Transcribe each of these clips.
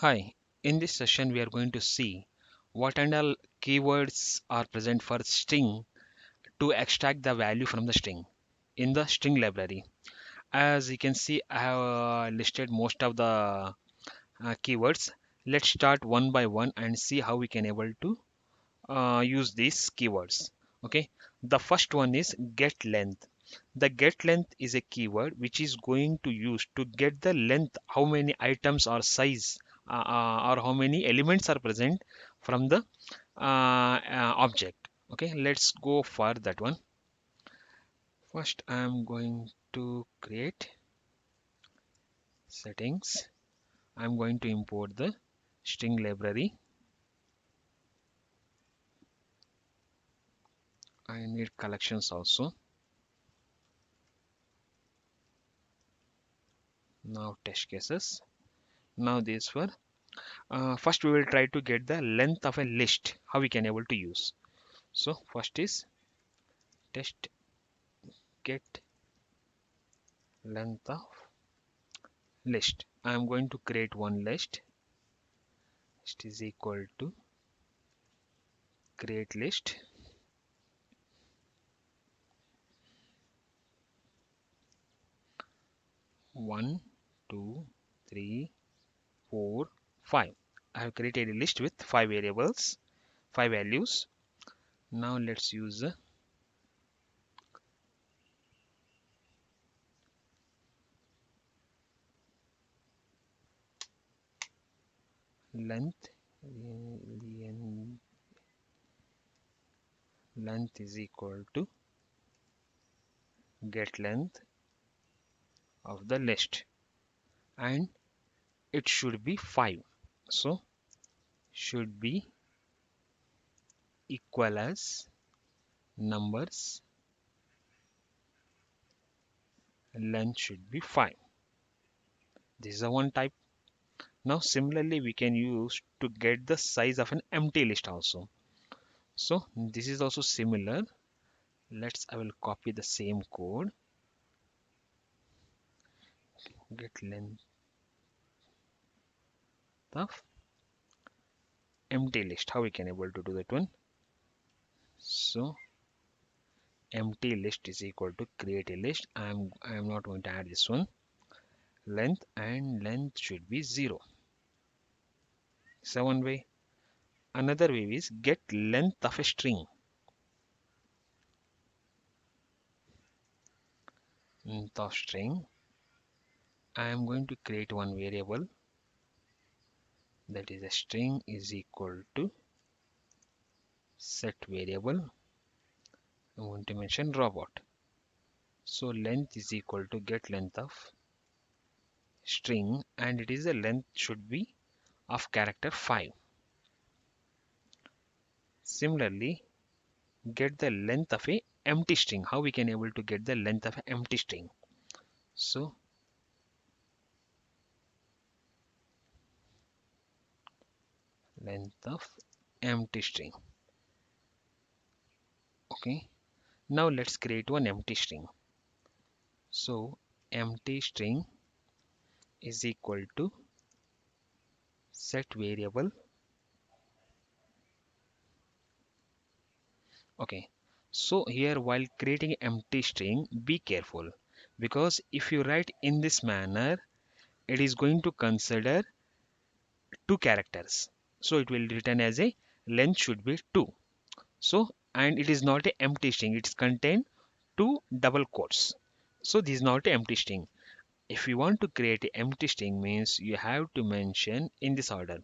Hi, in this session we are going to see what and all keywords are present for string to extract the value from the string in the string library. As you can see, I have listed most of the keywords. Let's start one by one and see how we can able to use these keywords. Okay, the first one is get length. The get length is a keyword which is going to use to get the length, how many items or size or how many elements are present from the object. Okay, let's go for that one. First, I'm going to create settings. I'm going to import the string library. I need collections also. Now test cases. Now this one. First, we will try to get the length of a list. How we can able to use. So first is test get length of list. I am going to create one list. List is equal to create list. One, two, three, four, five. I have created a list with five variables, five values. Now let's use length. Length is equal to get length of the list, and it should be 5. So should be equal as numbers, length should be 5. This is a one type. Now similarly we can use to get the size of an empty list also. So this is also similar. I will copy the same code. Get length of empty list. How we can able to do that one? So empty list is equal to create a list. I am not going to add this one. Length, and length should be 0. So one way. Another way is get length of a string. Length of string. I am going to create one variable, that is a string is equal to set variable. I want to mention robot. So length is equal to get length of string, and it is the length should be of character 5. Similarly, get the length of a empty string. How we can able to get the length of an empty string? So length of empty string. Okay. Now let's create one empty string. So empty string is equal to set variable. Okay, so here while creating empty string, be careful, because if you write in this manner, it is going to consider two characters. So it will written as a length should be 2. So, and it is not a empty string, it's contain two double quotes. So this is not a empty string. If you want to create a empty string, means you have to mention in this order.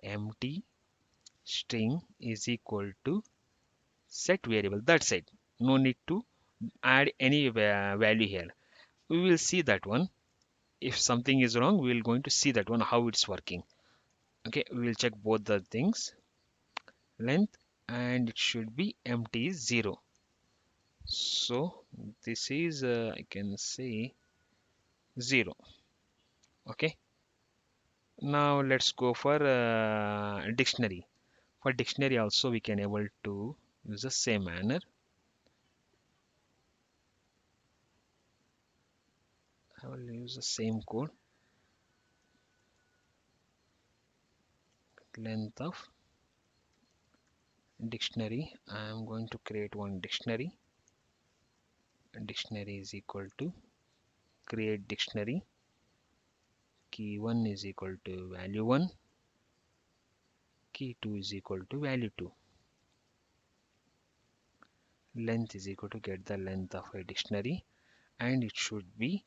Empty string is equal to set variable. That's it. No need to add any value here. We will see that one. If something is wrong, we will going to see that one how it's working. Okay, we will check both the things. Length, and it should be empty is 0. So this is I can say 0. Okay, now let's go for dictionary. For dictionary also we can able to use the same manner. I will use the same code. length of dictionary. I am going to create one dictionary. Dictionary is equal to create dictionary. Key 1 is equal to value 1. Key 2 is equal to value 2. Length is equal to get the length of a dictionary, and it should be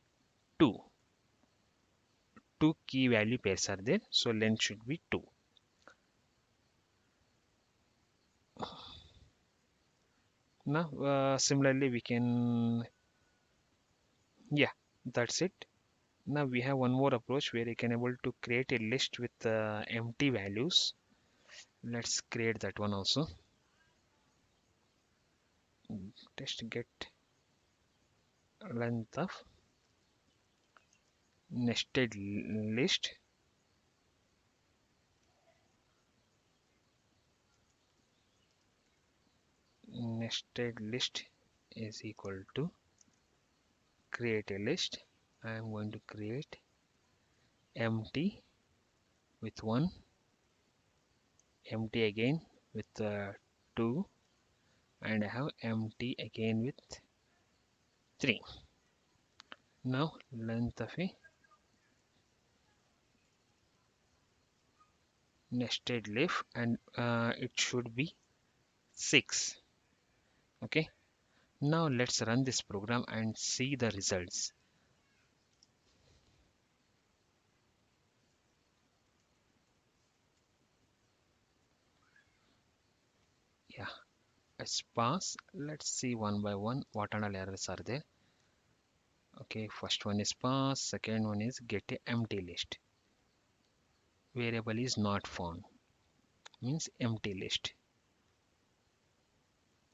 2. Two key value pairs are there, so length should be 2. Now similarly we can, yeah, that's it. Now we have one more approach where you can able to create a list with empty values. Let's create that one also. Just get length of nested list. Nested list is equal to create a list. I am going to create empty with 1, empty again with 2, and I have empty again with 3. Now length of a nested leaf, and it should be 6. Okay, now let's run this program and see the results. Yeah, it's pass. Let's see one by one what all errors are there. Okay, first one is pass, second one is get a empty list. Variable is not found, means empty list.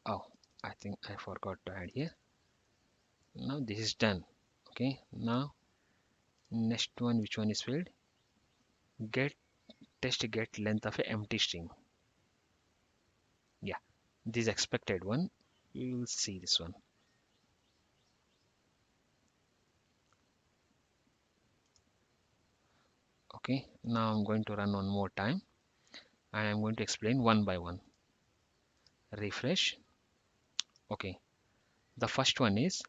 Oh, I think I forgot to add here. Now this is done. Okay, now next one, which one is failed? Get test get length of a empty string. Yeah, this expected one. You will see this one. Okay, now I'm going to run one more time and I'm going to explain one by one. Refresh. Okay, the first one is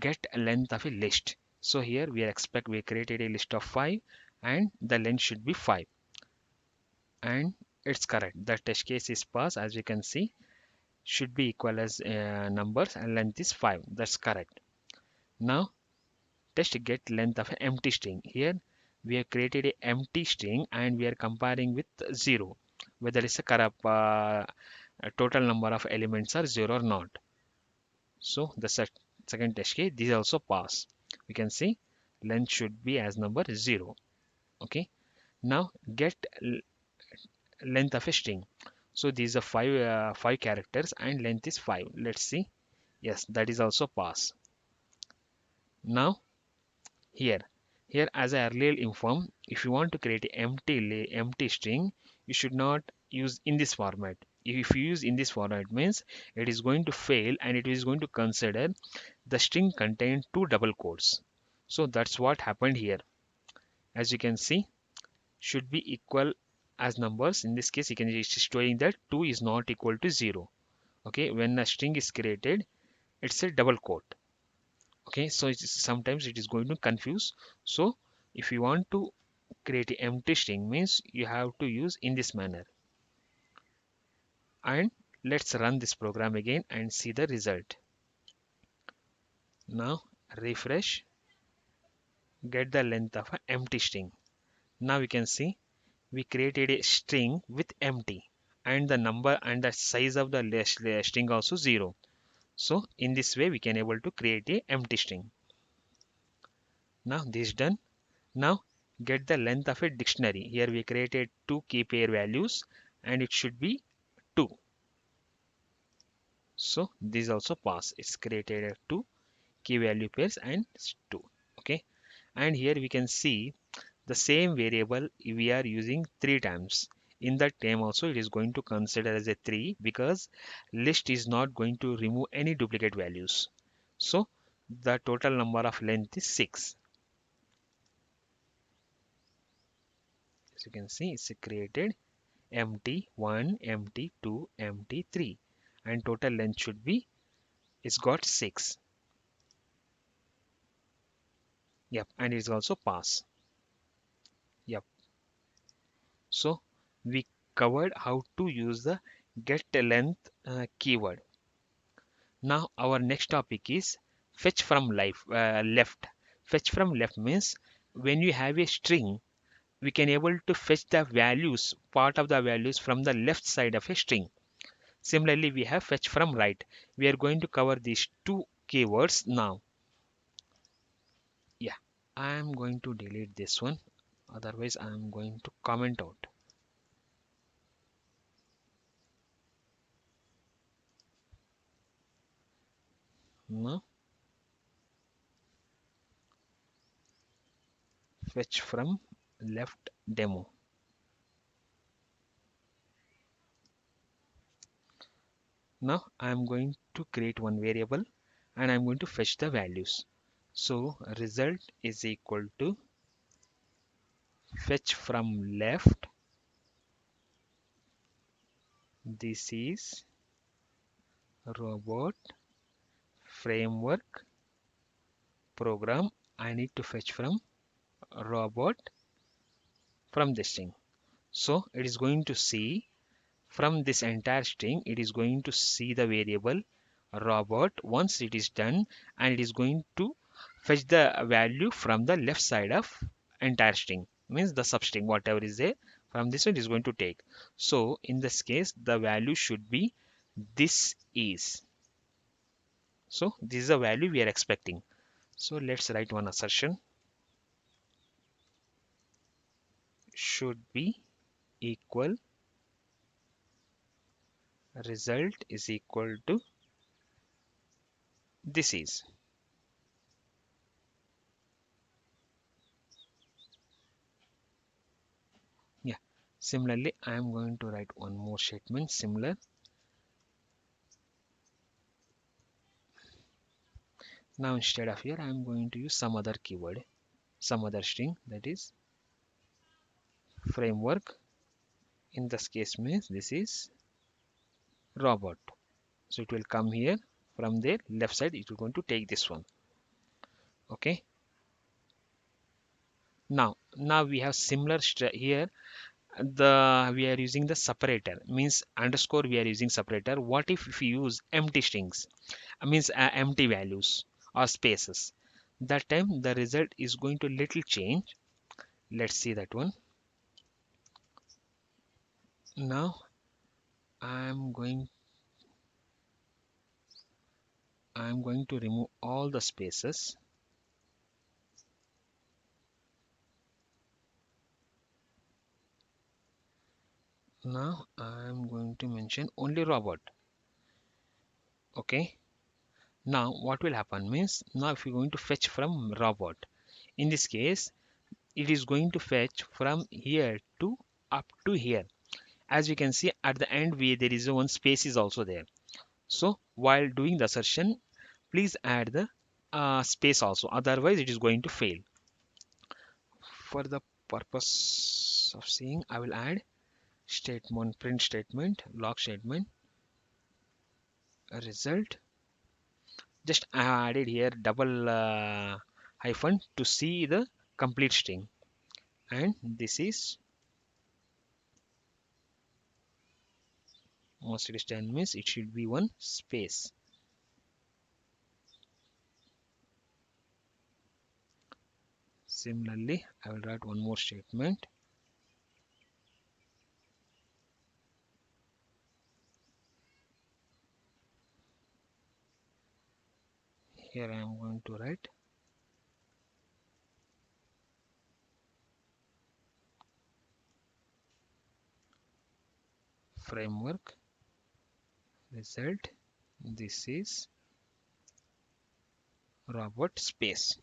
get length of a list. So here we created a list of 5 and the length should be 5, and it's correct. The test case is passed. As we can see, should be equal as numbers and length is 5. That's correct. Now test get length of an empty string. Here we have created a empty string and we are comparing with 0, whether it's a correct total number of elements are 0 or not. So the second test case, this also pass. We can see length should be as number 0. Okay, now get length of a string. So these are five characters and length is 5. Let's see. Yes, that is also pass. Now here as I earlier informed, if you want to create an empty string, you should not use in this format. If you use in this format, means it is going to fail and it is going to consider the string contain 2 double quotes. So that's what happened here. As you can see, should be equal as numbers. In this case, you can it's showing that 2 is not equal to 0. Okay, when a string is created, it's a double quote. Okay, so sometimes it is going to confuse. So if you want to create an empty string, means you have to use in this manner. And let's run this program again and see the result. Now refresh, get the length of an empty string. Now we can see we created a string with empty and the number and the size of the string also 0. So in this way we can able to create a empty string. Now this is done. Now get the length of a dictionary. Here we created 2 key pair values and it should be 2. So this also pass. It's created a 2 key value pairs and 2. Okay, and here we can see the same variable we are using 3 times. In that time also it is going to consider as a 3 because list is not going to remove any duplicate values. So the total number of length is 6. As you can see, it's created empty1, empty2, empty3, and total length should be, it's got 6. Yep, and it's also pass. Yep. So we covered how to use the get length keyword. Now our next topic is fetch from left. Fetch from left means when you have a string, we can able to fetch the values, part of the values from the left side of a string. Similarly, we have fetch from right. We are going to cover these two keywords now. Yeah, I am going to delete this one. Otherwise, I am going to comment out. Now, fetch from left demo. Now, I am going to create one variable and I am going to fetch the values. So, result is equal to fetch from left. This is robot framework program. I need to fetch from robot from this string. So it is going to see from this entire string, it is going to see the variable robot once it is done, and it is going to fetch the value from the left side of entire string, means the substring, whatever is there from this one is going to take. So in this case, the value should be this is. So this is the value we are expecting. So let's write one assertion. Should be equal, result is equal to this is. Yeah. Similarly, I am going to write one more statement similar. Now instead of here, I am going to use some other keyword, some other string, that is framework. In this case means this is robot. So it will come here from there left side. It will going to take this one. Okay. Now we have similar here. We are using the separator, means underscore. We are using separator. What if we use empty strings? Means empty values or spaces. That time the result is going to little change. Let's see that one. Now I'm going to remove all the spaces. Now I'm going to mention only robot. Okay. Now what will happen means, now if you're going to fetch from robot, in this case it is going to fetch from here to up to here. As we can see at the end, there is one space is also there. So while doing the assertion, please add the space also, otherwise it is going to fail. For the purpose of seeing, I will add statement, print statement, log statement, result. Just I have added here double hyphen to see the complete string, and this is once it is done means it should be one space. Similarly, I will write one more statement. Here I am going to write framework result. This is robot space.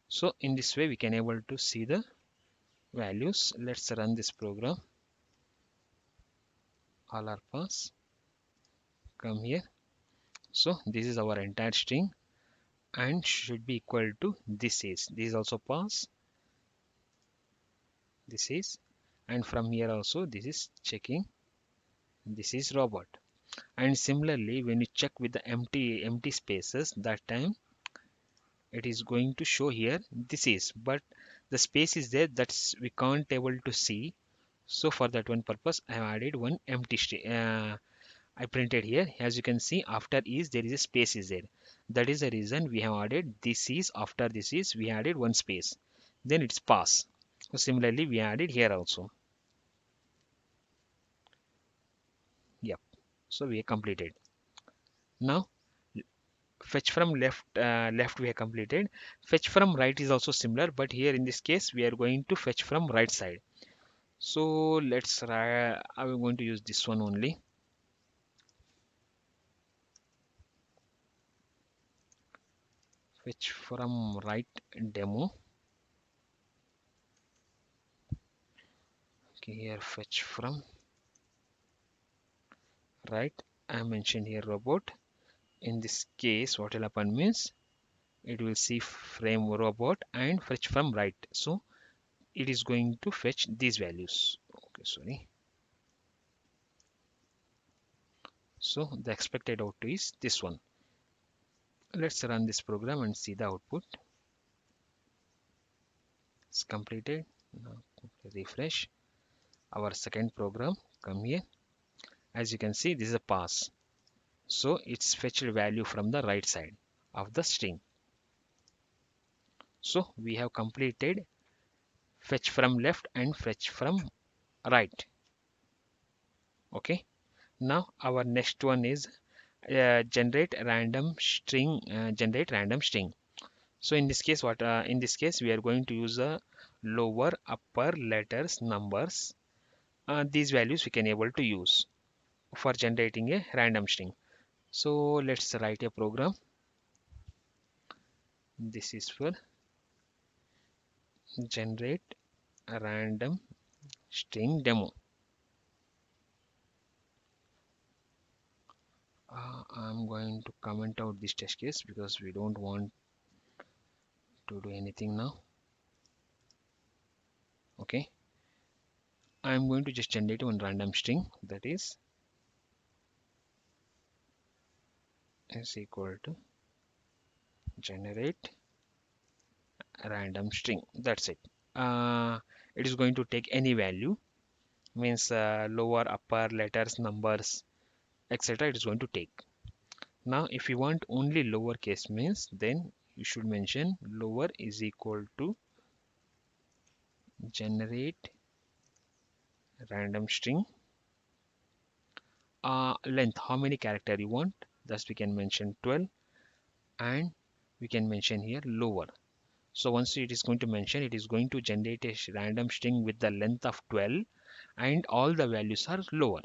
So in this way we can able to see the values. Let's run this program. All are pass. Come here. So this is our entire string and should be equal to this is. This is also pass. this is, and from here also this is checking, this is robot. And similarly, when you check with the empty spaces, that time it is going to show here this is, but the space is there, that's we can't able to see. So for that one purpose, I have added one empty I printed here. As you can see, after is there is a space is there. That is the reason we have added this is, after this is we added one space. Then it's pass. So similarly, we added here also. Yep. So we have completed. Now fetch from left we have completed. Fetch from right is also similar, but here in this case we are going to fetch from right side. So let's try. I'm going to use this one only. Fetch from right demo. Okay, here fetch from right. I mentioned here robot. In this case, what will happen means it will see frame robot and fetch from right. So it is going to fetch these values. Okay, sorry. So the expected output is this one. Let's run this program and see the output. It's completed. Now refresh our second program. Come here. As you can see, this is a pass. So it's fetched value from the right side of the string. So we have completed fetch from left and fetch from right. Okay. Now our next one is generate random string. So in this case, what in this case we are going to use a lower upper letters numbers. These values we can able to use for generating a random string. So let's write a program. This is for generate a random string demo. I'm going to comment out this test case because we don't want to do anything now. Okay, I'm going to just generate one random string, that is equal to generate random string. That's it. It is going to take any value, means lower upper letters numbers etc. It is going to take. Now if you want only lowercase means, then you should mention lower is equal to generate random string length, how many character you want, thus we can mention 12, and we can mention here lower. So once it is going to mention, it is going to generate a random string with the length of 12 and all the values are lower.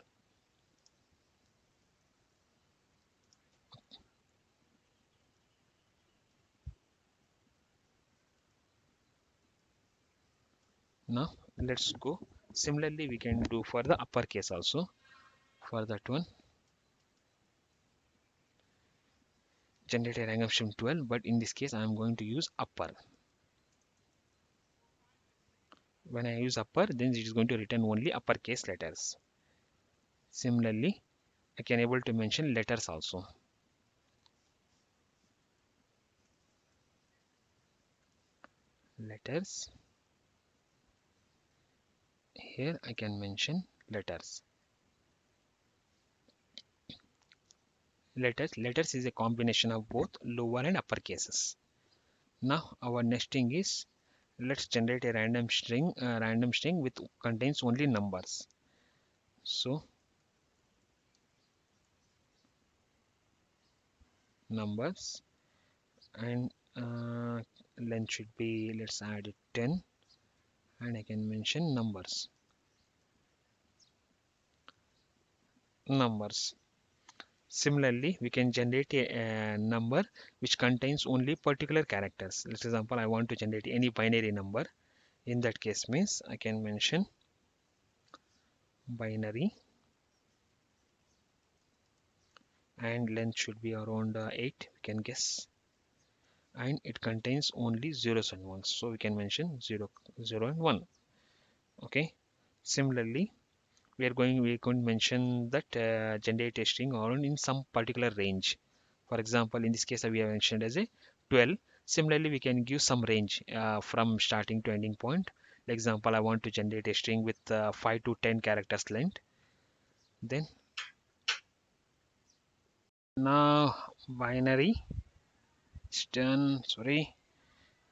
Now let's go. Similarly we can do for the uppercase also. For that one, generate a random string 12, but in this case I am going to use upper. When I use upper, then it is going to return only uppercase letters. Similarly, I can able to mention letters also. Letters. Here I can mention letters. Letters is a combination of both lower and upper cases. Now our next thing is, let's generate a random string with contains only numbers. So numbers, and length should be, let's add it 10, and I can mention numbers. Similarly, we can generate a number which contains only particular characters. For example, I want to generate any binary number. In that case means I can mention binary, and length should be around 8, we can guess, and it contains only zeros and ones, so we can mention 0, 0 and 1. Okay. Similarly, we're going to mention that generate a string or in some particular range. For example, in this case, we have mentioned as a 12. Similarly, we can give some range from starting to ending point. For example, I want to generate a string with 5 to 10 characters length. Then now binary string, sorry,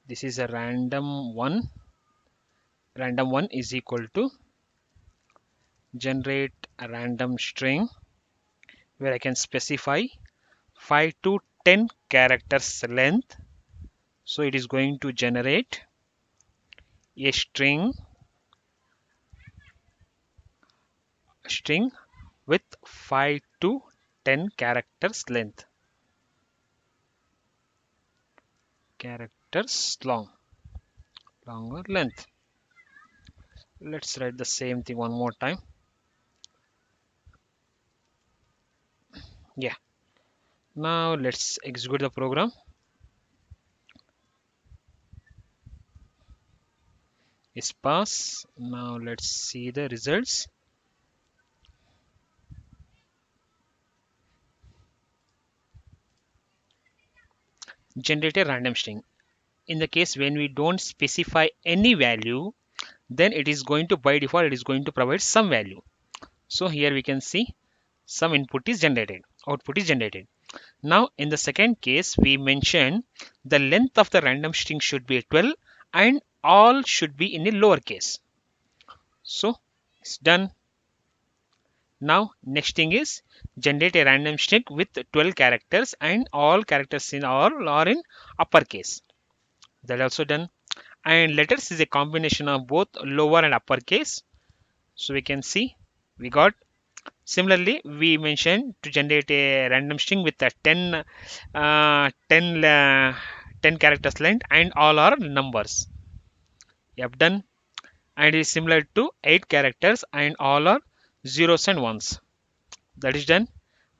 this is a random one. Random one is equal to generate a random string where I can specify 5 to 10 characters length. So it is going to generate a string with 5 to 10 characters length. Characters longer length. Let's write the same thing one more time. Yeah. Now let's execute the program. Is pass. Now let's see the results. Generate a random string. In the case when we don't specify any value, then it is going to, by default, it is going to provide some value. So here we can see some input is generated, output is generated. Now in the second case, we mentioned the length of the random string should be 12 and all should be in a lowercase. So it's done. Now next thing is generate a random string with 12 characters and all characters in all are in uppercase. That also done. And letters is a combination of both lower and uppercase. So we can see we got. Similarly, we mentioned to generate a random string with a 10 characters length and all are numbers. We have done. And it is similar to 8 characters and all are zeros and ones. That is done.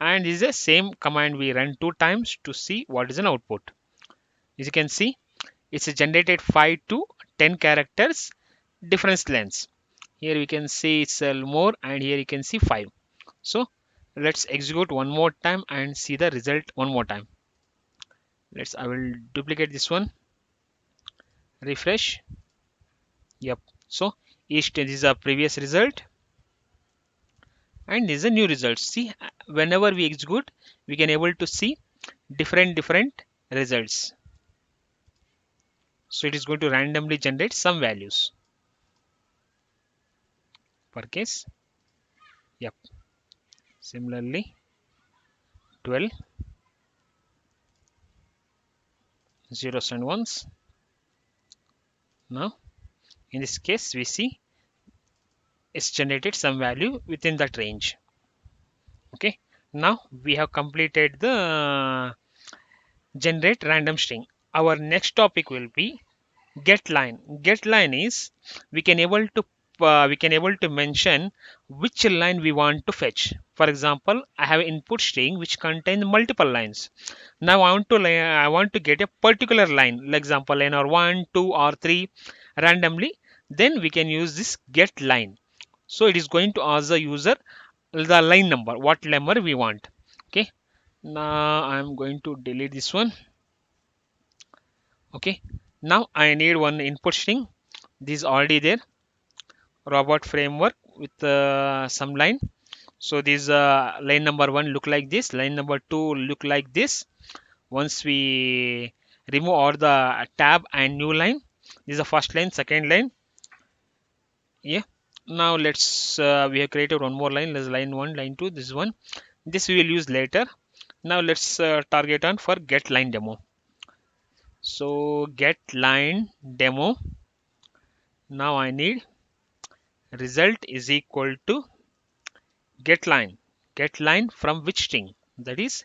And this is the same command we run 2 times to see what is an output. As you can see, it's generated 5 to 10 characters difference lengths. Here we can see it's more and here you can see 5. So let's execute one more time and see the result one more time. I will duplicate this one, refresh. Yep. So each this is a previous result and this is a new result. See, whenever we execute, we can able to see different results. So it is going to randomly generate some values per case. Yep. Similarly, 12 zeros and ones. Now in this case, we see it's generated some value within that range. Okay. Now we have completed the generate random string. Our next topic will be get line. Get line is we can able to mention which line we want to fetch. For example, I have input string which contains multiple lines. Now I want to get a particular line, like example line or 1, 2 or 3 randomly. Then we can use this get line. So it is going to ask the user the line number, what number we want. Okay. Now I'm going to delete this one. Okay. Now I need one input string. This is already there. Robot framework with some line. So this line number 1 look like this. Line number 2 look like this. Once we remove all the tab and new line, this is the first line, second line. Yeah. Now let's we have created one more line. There's line 1, line 2. This is one. This we will use later. Now let's target on for get line demo. So get line demo. Now I need result is equal to get line. Get line from which string? That is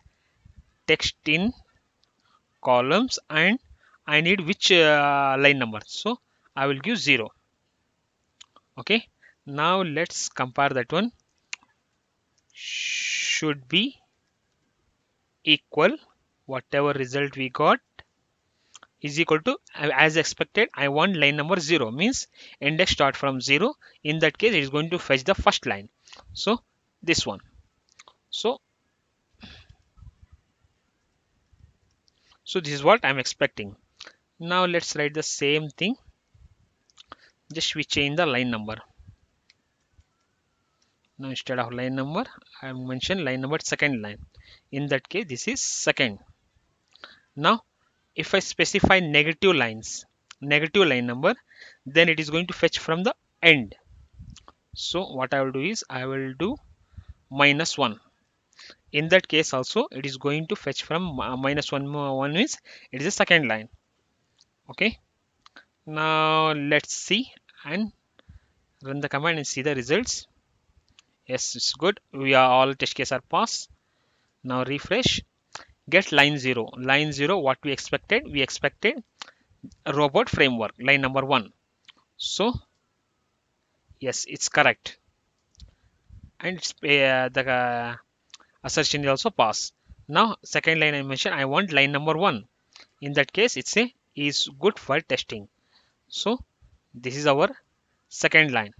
text in columns and I need which line number. So I will give 0. Okay. Now let's compare that one. Should be equal whatever result we got is equal to, as expected, I want line number 0, means index start from 0. In that case, it is going to fetch the first line. So this one. So this is what I'm expecting. Now let's write the same thing. Just we change the line number. Now instead of line number, I mentioned line number second line. In that case, this is second. Now if I specify negative line number, then it is going to fetch from the end. So what I will do is I will do -1. In that case also it is going to fetch from -1. 1 means it is the second line. Okay. Now let's see and run the command and see the results. Yes, it's good. We are all test case are passed. Now refresh. Get line 0. Line 0, what we expected? We expected a robot framework, line number 1. So yes, it's correct. And it's, the assertion is also passed. Now second line I mentioned, I want line number 1. In that case, it's a is good for testing. So this is our second line.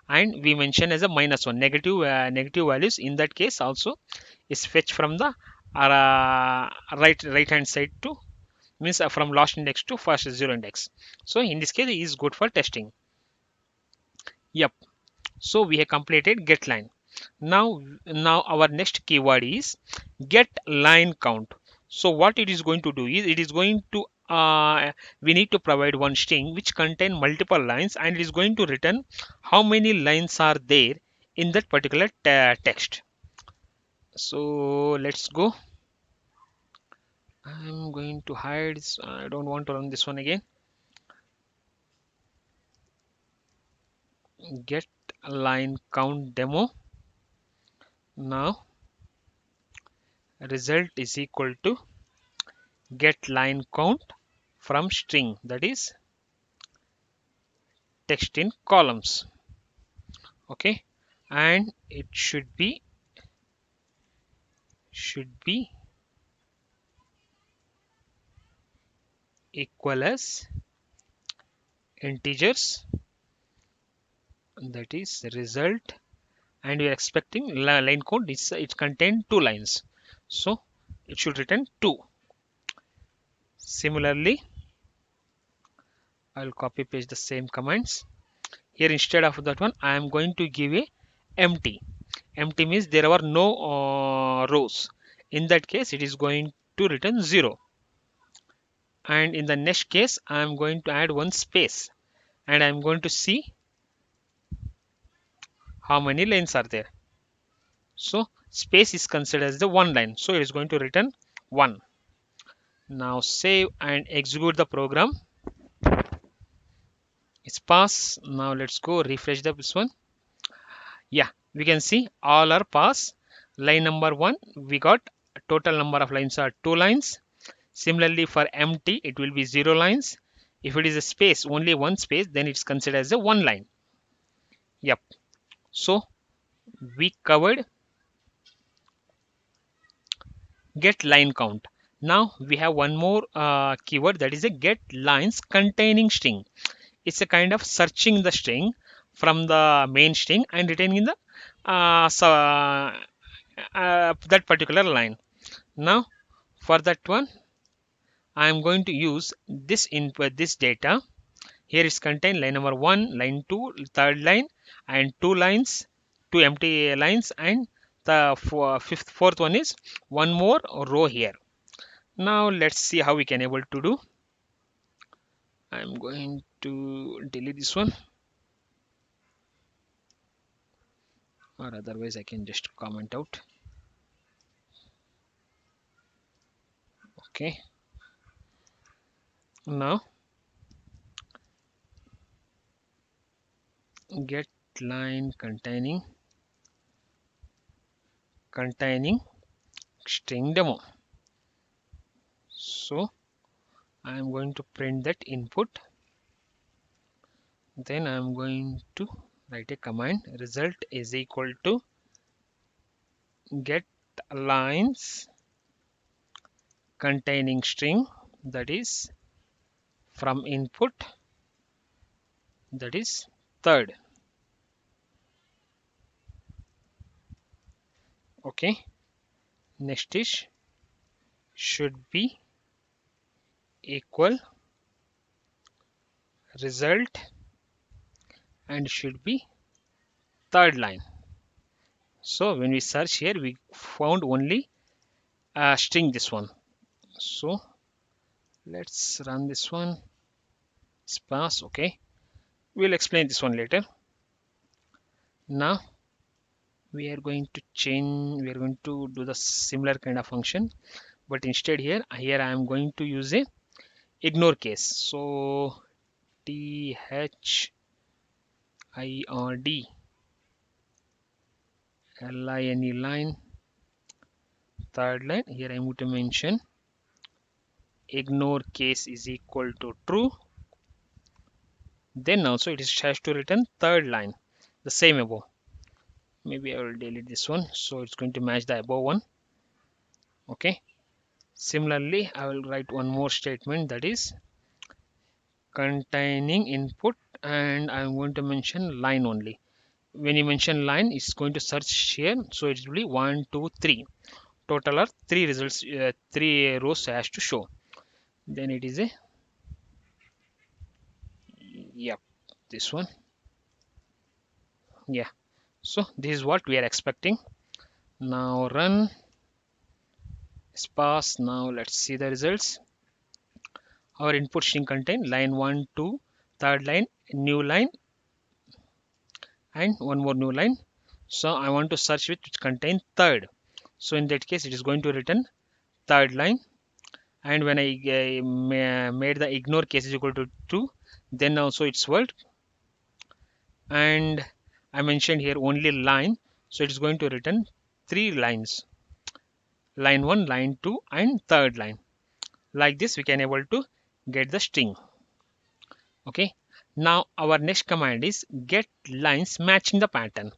And we mention as a -1, negative values. In that case also is fetched from the right hand side to, means from last index to first 0 index. So in this case, it is good for testing. Yep. So we have completed get line. Now our next keyword is get line count. So what it is going to do is it is going to we need to provide one string which contain multiple lines, and it is going to return how many lines are there in that particular text. So let's go. I'm going to hide. I don't want to run this one again. Get line count demo. Now result is equal to get line count from string, that is text in columns. Okay, and it should be equal as integers, that is result, and we are expecting line count is it contain 2 lines, so it should return 2. Similarly, I'll copy paste the same commands. Here instead of that one, I am going to give a empty. Empty means there are no rows. In that case, it is going to return 0. And in the next case, I am going to add one space, and I am going to see how many lines are there. So space is considered as the one line, so it is going to return 1. Now save and execute the program. It's passed. Now let's go refresh this one. Yeah, we can see all are passed. Line number 1, we got total number of lines are 2 lines. Similarly, for empty, it will be 0 lines. If it is a space, only one space, then it's considered as a one line. Yep. So we covered get line count. Now we have one more keyword, that is a get lines containing string. It's a kind of searching the string from the main string and returning the that particular line. Now for that one, I am going to use this input, this data. Here is contain line number 1, line 2, third line, and 2 lines, 2 empty lines, and the fourth one is one more row here. Now let's see how we can able to do. I'm going to delete this one, or otherwise I can just comment out. Okay. Now get line containing string demo. So I am going to print that input. Then I am going to write a command. Result is equal to get lines containing string, that is from input, that is third. Okay, next is should be equal result and should be third line. So when we search here, we found only a string this one. So let's run this one. Sparse. Okay, we'll explain this one later. Now we are going to change. We are going to do the similar kind of function, but instead here I am going to use a ignore case. So THIRD line, third line. Here I'm going to mention ignore case is equal to true. Then also it has to return third line, the same above. Maybe I will delete this one, so it's going to match the above one. Okay. Similarly, I will write one more statement, that is containing input, and I'm going to mention line only. When you mention line, it's going to search here, so it will be 1 2 3. Total are 3 results, 3 rows has to show. Then it is a, yep, this one. Yeah, so this is what we are expecting. Now run sparse. Now let's see the results. Our input string contain line 1 2, third line, new line, and one more new line. So I want to search which contain third. So in that case, it is going to return third line. And when I made the ignore case is equal to 2, then also it's worked. And I mentioned here only line, so it's going to return 3 lines: line 1, line 2, and third line. Like this we can able to get the string. Okay, now our next command is get lines matching the pattern.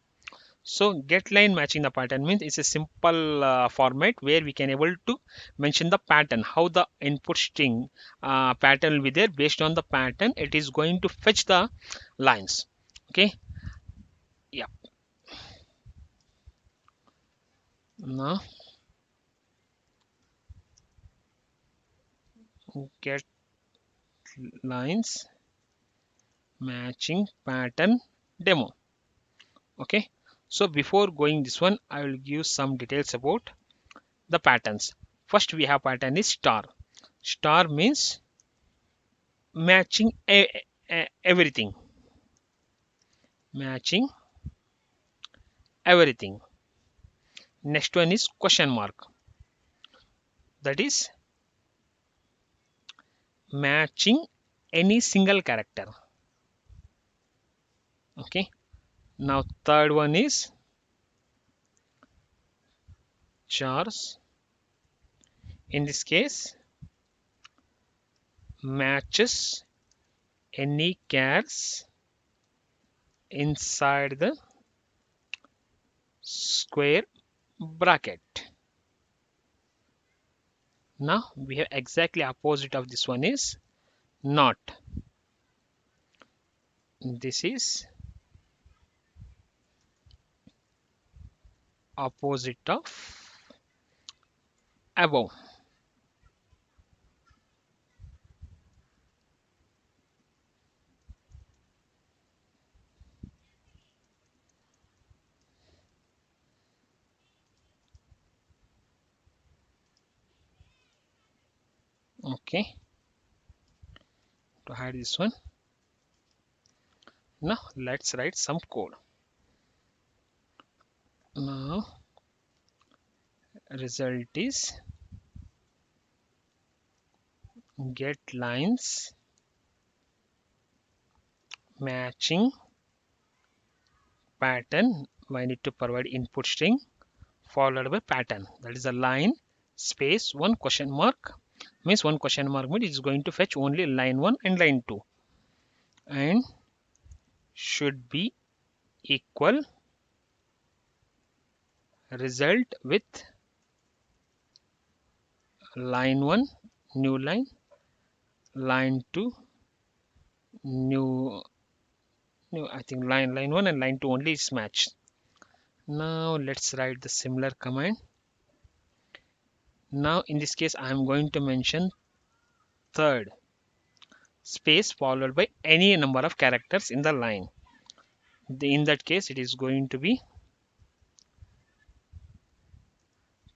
So get line matching the pattern means it's a simple format where we can able to mention the pattern, how the input string pattern will be there. Based on the pattern, it is going to fetch the lines. Okay, yeah. Now get lines matching pattern demo. Okay, so before going this one, I will give some details about the patterns. First we have pattern is star. Star means matching everything, matching everything. Next one is question mark, that is matching any single character. Okay, now third one is chars. In this case, matches any chars inside the square bracket. Now we have exactly opposite of this one is not. This is opposite of above. Okay, to hide this one. Now let's write some code. Now result is get lines matching pattern. I need to provide input string followed by pattern, that is a line space one question mark. Means one question mark means it's going to fetch only line 1 and line 2, and should be equal result with line 1 new line line 2 new I think line 1 and line 2 only is matched. Now let's write the similar command. Now in this case I am going to mention third space followed by any number of characters in the line. In that case it is going to be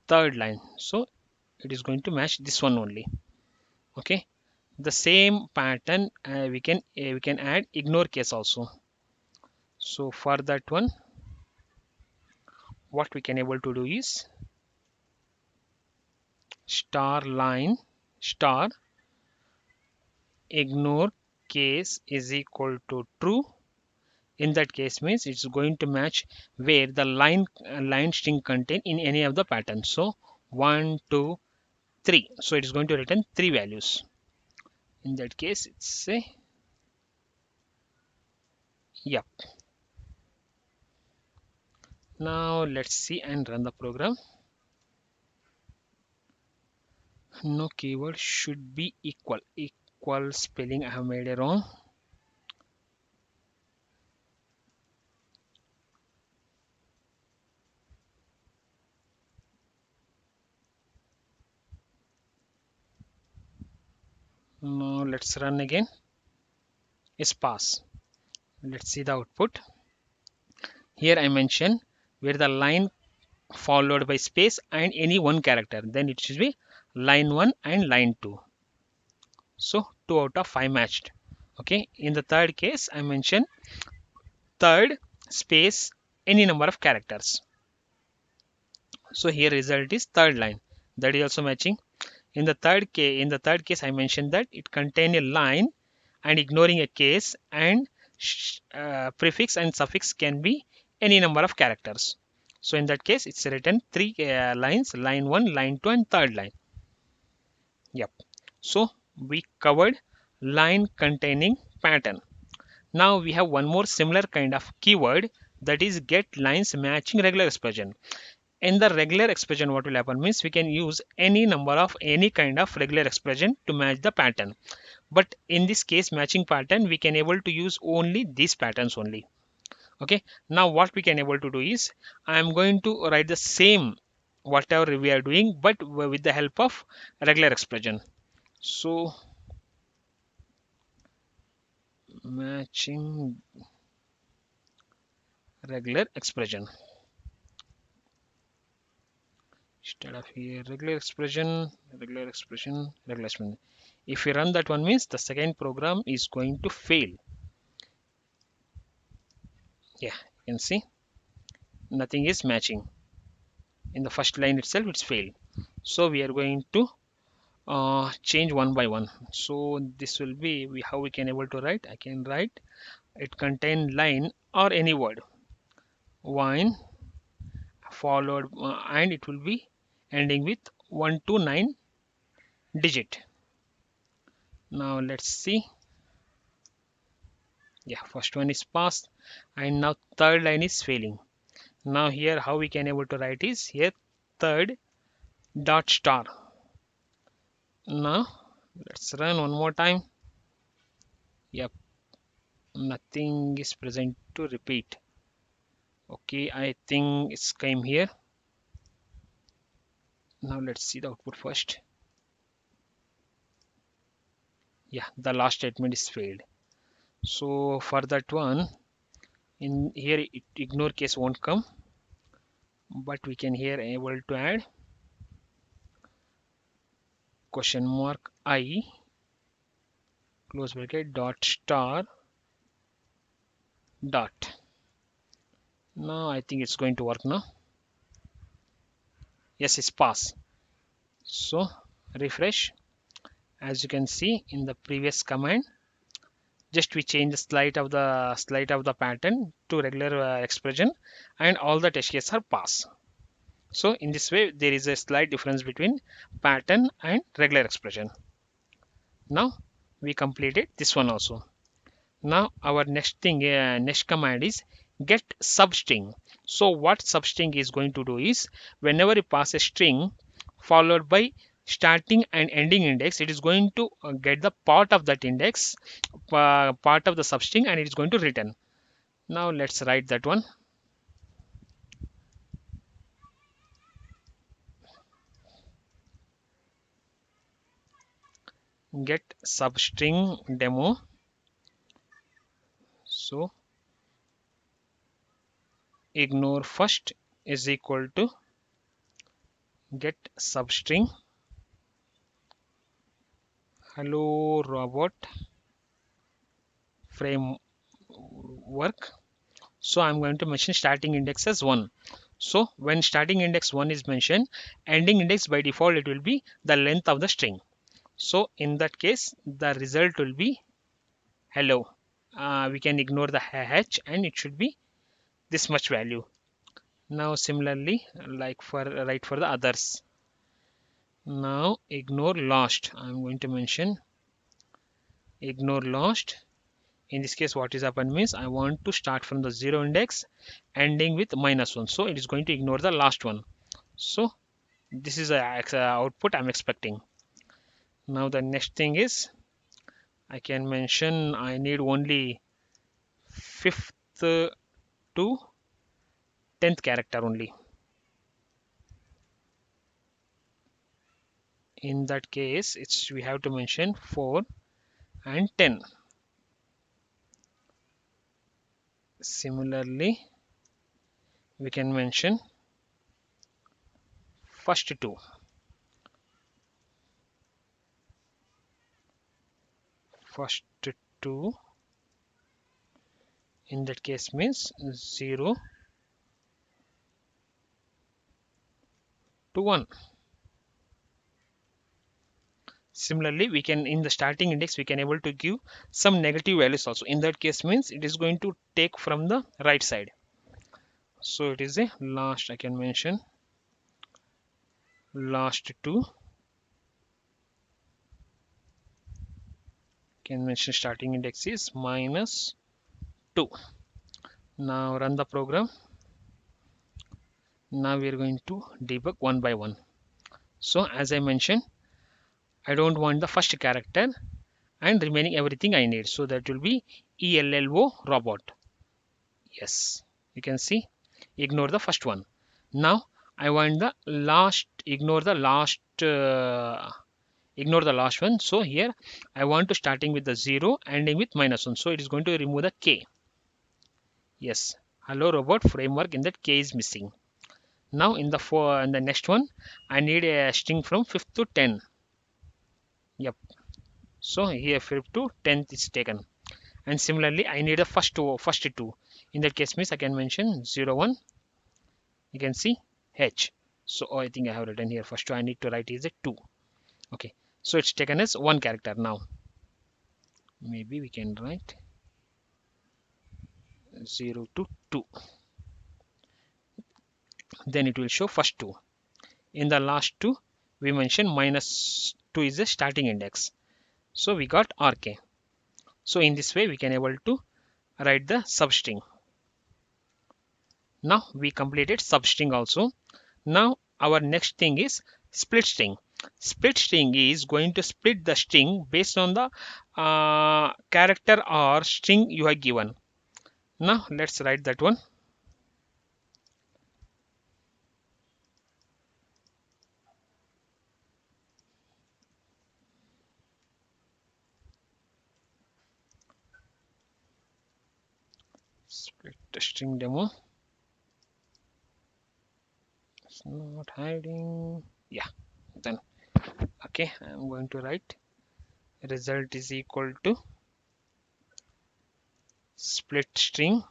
third line, so it is going to match this one only. Okay, the same pattern we can add ignore case also. So for that one, what we can able to do is star line star ignore case is equal to true. In that case means it's going to match where the line string contain in any of the patterns. So 1 2 3, so it is going to return three values. In that case it's say yep. Now let's see and run the program. No keyword should be equal spelling I have made a wrong. Now let's run again. It's pass. Let's see the output. Here I mention where the line followed by space and any one character, then it should be line 1 and line 2. So 2 out of 5 matched. Okay, in the third case I mention third space any number of characters. So here result is third line, that is also matching. In the third case I mentioned that it contain a line and ignoring a case, and prefix and suffix can be any number of characters. So in that case it's written three lines, line 1, line 2 and third line. Yep. So we covered line containing pattern. Now we have one more similar kind of keyword, that is get lines matching regular expression. In the regular expression what will happen means we can use any number of any kind of regular expression to match the pattern. But in this case matching pattern we can able to use only these patterns only. Okay, now what we can able to do is I am going to write the same whatever we are doing but with the help of regular expression. So matching regular expression, instead of here regular expression. If we run that one means the second program is going to fail. Yeah, you can see nothing is matching. In the first line itself it's failed. So we are going to change one by one. So this will be how we can able to write. I can write it contain line or any word wine followed and it will be ending with 1 to 9 digit. Now let's see. Yeah, first one is passed and now third line is failing. Now here how we can able to write is here third dot star. Now let's run one more time. Yep, nothing is present to repeat. Okay, I think it's came here. Now let's see the output first. Yeah, the last statement is failed. So for that one, in here ignore case won't come, but we can here able to add question mark I close bracket dot star dot. Now I think it's going to work now. Yes, it's pass. So refresh. As you can see in the previous command, just we change the slide of the pattern to regular expression, and all the test cases are pass. So in this way there is a slight difference between pattern and regular expression. Now we completed this one also. Now our next command is get substring. So what substring is going to do is whenever you pass a string followed by starting and ending index, it is going to get the part of that index, part of the substring, and it is going to return. Now let's write that one. Get substring demo. So ignore first is equal to get substring hello robot framework. So I'm going to mention starting index as 1. So when starting index 1 is mentioned, ending index by default it will be the length of the string. So in that case, the result will be hello. We can ignore the h and it should be this much value. Now similarly, like for right for the others. Now ignore last. I'm going to mention ignore last. In this case, what is happened means I want to start from the 0 index ending with -1. So it is going to ignore the last one. So this is the output I'm expecting. Now the next thing is I can mention I need only 5th to 10th character only. In that case, we have to mention 4 and 10. Similarly, we can mention first two. First two in that case means 0 to 1. Similarly, we can in the starting index we can able to give some negative values also. In that case means it is going to take from the right side. So it is a last, I can mention last two. Can mention starting index is -2. Now run the program. Now we are going to debug one by one. So as I mentioned, I don't want the first character and remaining everything I need. So that will be ELLO robot. Yes, you can see. Ignore the first one. Now I want the last. Ignore the last. Ignore the last one. So here I want to starting with the 0, ending with -1. So it is going to remove the K. Yes. Hello robot framework. In that K is missing. Now in the next one, I need a string from 5th to 10. Yep. So here 5th to 10th is taken. And similarly, I need the first two. In that case means I can mention 0, 1. You can see H. So I think I have written here first two. I need to write is a 2. Okay. So it's taken as one character now. Maybe we can write 0 to 2. Then it will show first two. In the last two, we mentioned -2 is the starting index. So we got RK. So in this way, we can able to write the substring. Now we completed substring also. Now our next thing is split string. Split string is going to split the string based on the character or string you have given. Now let's write that one. Split string demo. It's not hiding. Yeah, then okay, I'm going to write result is equal to split string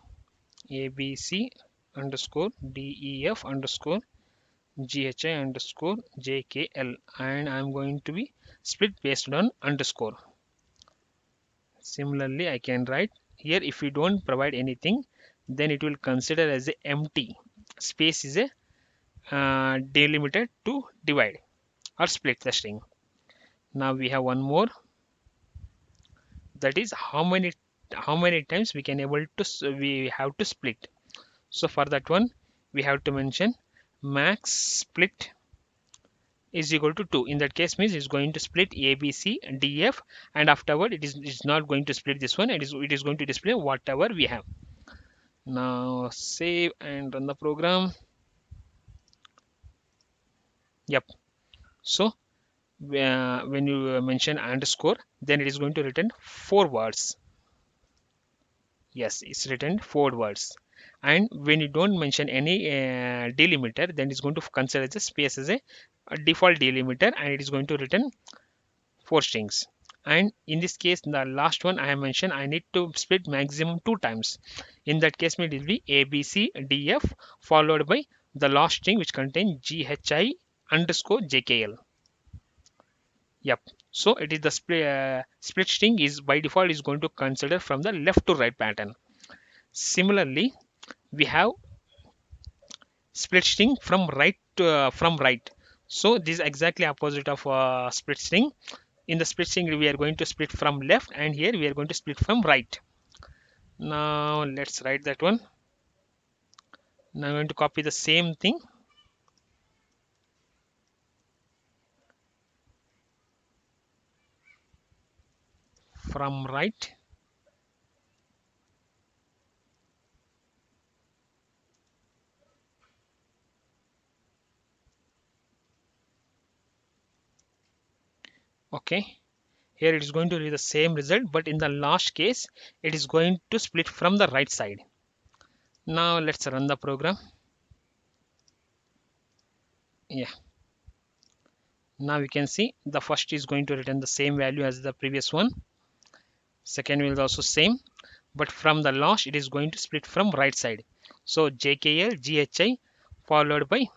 abc underscore def underscore ghi underscore jkl, and I'm going to be split based on underscore. Similarly, I can write here if you don't provide anything, then it will consider as a empty. Space is a delimited to divide or split the string. Now we have one more, that is how many times we can able to we have to split. So for that one we have to mention max split is equal to 2. In that case means it's going to split A, B, C, D, F, and afterward it's not going to split this one. It is going to display whatever we have. Now save and run the program. Yep. So when you mention underscore, then it is going to return 4 words. Yes, it's written 4 words. And when you don't mention any delimiter, then it's going to consider the space as a default delimiter, and it is going to return 4 strings. And in this case, the last one I have mentioned, I need to split maximum 2 times. In that case, it will be A, B, C, D, F, followed by the last string which contains GHI underscore JKL. Yep. So it is the split string is by default is going to consider from the left to right pattern. Similarly, we have split string from right. So this is exactly opposite of split string. In the split string, we are going to split from left, and here we are going to split from right. Now let's write that one. Now I'm going to copy the same thing from right. Okay, here it is going to be the same result, but in the last case it is going to split from the right side. Now let's run the program. Yeah, now we can see the first is going to return the same value as the previous one. Second will also same, but from the last it is going to split from right side. So JKL GHI followed by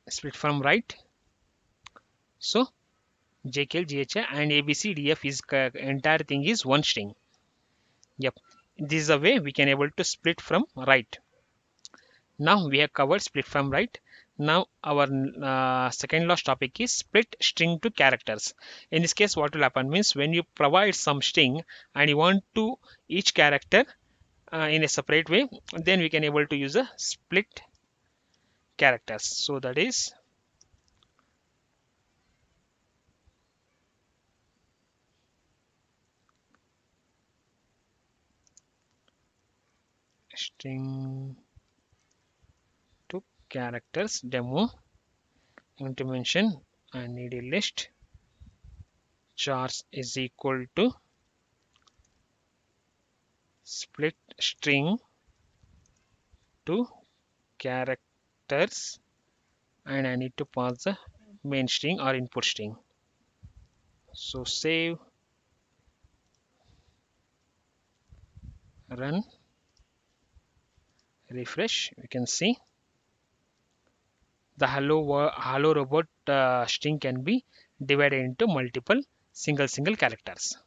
split from right. So JKL GHI and ABCDF is entire thing is one string. Yep, this is a way we can able to split from right. Now we have covered split from right. Now our second last topic is split string to characters. In this case, what will happen means when you provide some string and you want to each character in a separate way, then we can able to use a split characters. So that is string to characters demo. I'm going to mention I need a list chars is equal to split string to characters, and I need to pass the main string or input string. So save, run, refresh. You can see the hello robot string can be divided into multiple single characters.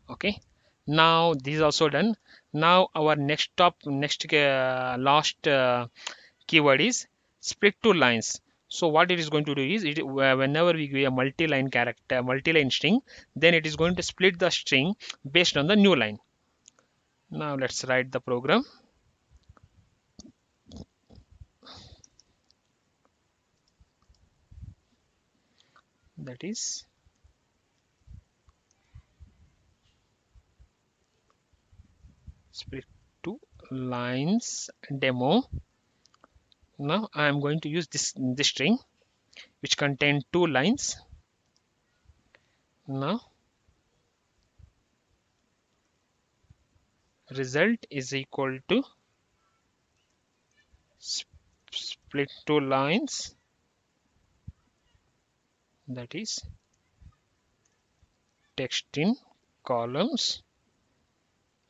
Okay, now this is also done. Now our next last keyword is split to lines. So what it is going to do is whenever we give a multi-line character, multi-line string, then it is going to split the string based on the new line. Now let's write the program. That is split to lines demo. Now I am going to use this string which contain 2 lines. Now result is equal to split 2 lines, that is text in columns.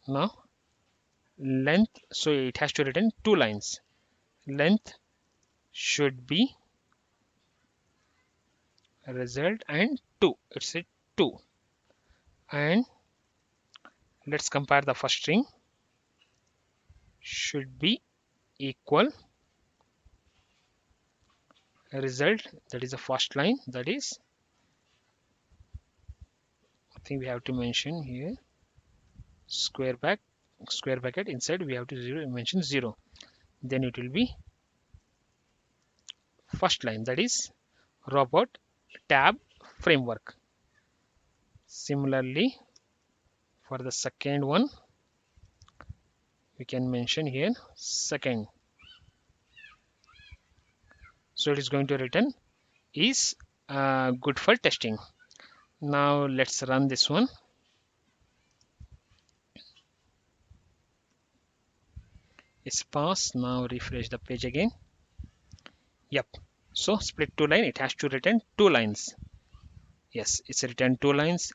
Now length, so it has to return 2 lines. Length should be result and 2. It's a 2. And let's compare the first string should be equal result, that is the first line, that is I think we have to mention here square bracket inside we have to mention 0, then it will be first line, that is robot tab framework. Similarly, for the second one, we can mention here second. So it is going to return is good for testing. Now let's run this one. It's passed. Now refresh the page again. Yep. So split two line, it has to return two lines. Yes, it's returned two lines,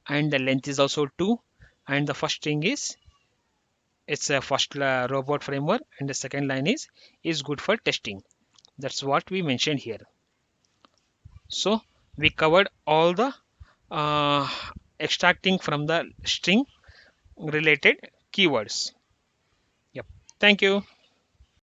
and the length is also two. And the first string it's a first robot framework, and the second line is good for testing. That's what we mentioned here. So we covered all the uh, extracting from the string related keywords. Yep. Thank you.